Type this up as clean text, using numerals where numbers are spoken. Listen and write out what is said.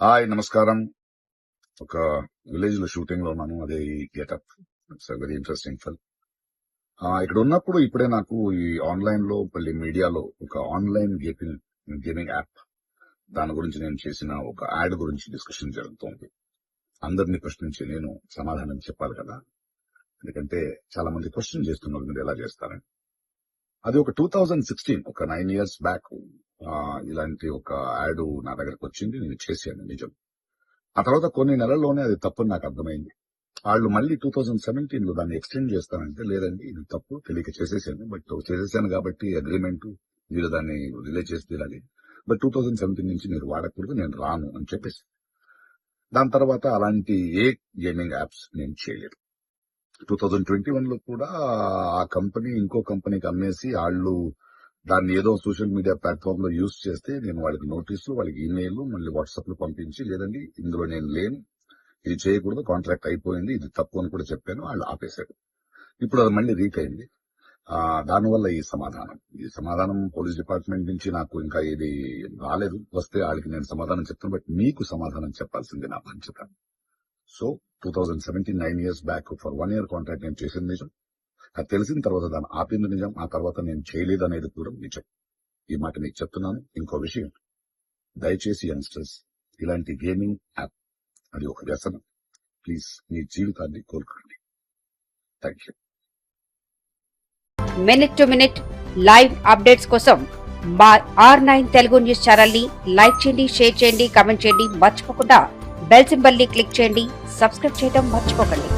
Hi నమస్కారం. ఒక village లో షూటింగ్ లో ఉన్నాను. అదే ఈ getup. It's very interesting film. ఇక్కడ ఉన్నప్పుడు ఇప్పుడే నాకు ఈ ఆన్లైన్ లో మళ్ళీ మీడియాలో ఒక ఆన్లైన్ గేమింగ్ యాప్ దాని గురించి నేను చేసిన ఒక యాడ్ గురించి డిస్కషన్ జరుగుతోంది. అందరినీ ప్రశ్నించి నేను సమాధానం చెప్పాలి కదా, ఎందుకంటే చాలా మంది క్వశ్చన్ చేస్తున్నారు మీరు ఎలా చేస్తారని. అది ఒక 2016 ఒక 9 years బ్యాక్ ఇలాంటి ఒక యాడ్ నా దగ్గరకు వచ్చింది. నేను చేశాను నిజం. ఆ తర్వాత కొన్ని నెలల్లోనే అది తప్పని నాకు అర్థమైంది. వాళ్ళు మళ్ళీ 2017 లో దాన్ని ఎక్స్టెండ్ చేస్తానంటే, లేదండి ఇది తప్పు, తెలియక చేసేసాను, బట్ చేసేసాను కాబట్టి అగ్రిమెంట్ వీళ్ళు దాన్ని రిలీజ్ చేసి తీరాలి, బట్ 2017 నుంచి మీరు వాడకూడదు, నేను రాను అని చెప్పేసి. దాని తర్వాత అలాంటి ఏ గేమింగ్ యాప్స్ నేను చేయలేదు. 2021 లో కూడా ఆ కంపెనీ ఇంకో కంపెనీకి అమ్మేసి వాళ్ళు దాన్ని ఏదో సోషల్ మీడియా ప్లాట్ఫామ్ లో యూజ్ చేస్తే నేను వాళ్ళకి నోటీసులు, వాళ్ళకి ఈమెయిల్, మళ్ళీ వాట్సాప్ లో పంపించి, లేదండి ఇందులో నేను లేను, ఇది చేయకూడదు, కాంట్రాక్ట్ అయిపోయింది, ఇది తప్పు అని కూడా చెప్పాను. వాళ్ళు ఆపేశారు. ఇప్పుడు అది మళ్ళీ రీక్ అయింది. దానివల్ల ఈ సమాధానం పోలీస్ డిపార్ట్మెంట్ నుంచి నాకు ఇంకా ఇది రాలేదు. వస్తే వాళ్ళకి నేను సమాధానం చెప్తాను, బట్ మీకు సమాధానం చెప్పాల్సింది నా బాధ్యత. So 2017 9 years back for 1 year contract నేను చేసింది నిజం. అది తెలిసిన తర్వాత దాన్ని ఆపింది నిజం. ఆ తర్వాత నేను చేయలేదు అనేది కూడా నిజం. ఈ మాట మీకు చెప్తున్నాను. ఇంకో విషయం, దయచేసి యంగ్స్టర్స్, ఇలాంటి గేమింగ్ యాప్ అది ఒక వ్యసనం. ప్లీజ్ మీ జీవితాన్ని కోల్పోండి. Thank you. Minute to minute live updates కోసం మా R9 తెలుగు న్యూస్ ఛానల్ ని లైక్ చేయండి, షేర్ చేయండి, కామెంట్ చేయండి. మర్చిపోకుండా బెల్ సింబల్ ని క్లిక్ చేయండి. సబ్స్క్రైబ్ చేయడం మర్చిపోకండి.